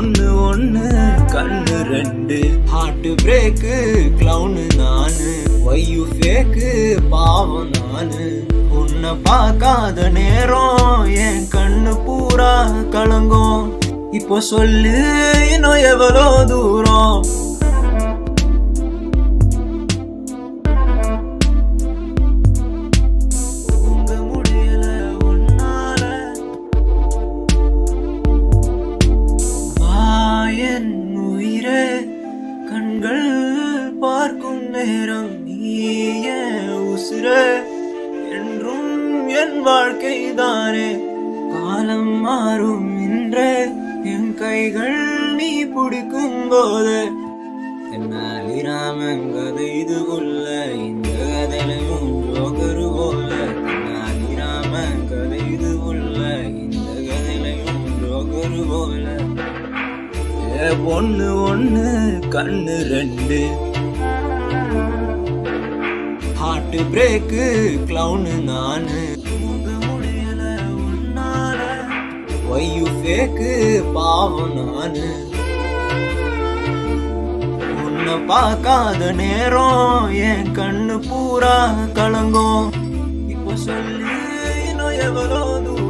பொண்ணு ஒண்ணு கண்ணு ரெண்டு ஹார்ட் பிரேக்கு கிளவுனு நானு வையு ஃபேக்கு பாவம் நானு உன்னை பார்க்காத நேரம் என் கண்ணு பூரா கலங்கும் இப்போ சொல்லு இன்னும் எவ்வளோ தூரம் கண்கள் பார்க்கும் நேரம் நீய உசுரே என்றும் என் வாழ்க்கை தானே காலம் மாறும் இன்றே என் கைகள் நீ பிடிக்கும் போது தென்னாலிராமன் கதை இது உள்ள இந்த கதையிலையும் ஜோகரு போல தென்னாலிராமன் கதை இது உள்ள இந்த கதையிலையும் ஜோகரு போல பொண்ணு ஒண்ணு கண்ணு ரெண்டு ஹார்ட் பிரேக்கு கிளவுனு நானு முடியல உன்னால வையு ஃபேக்கு பாவம் நானு உன்னை பார்க்காத நேரம் என் கண்ணு பூரா கலங்கும் இப்போ சொல்லு இன்னும் எவ்வளோ தூரம்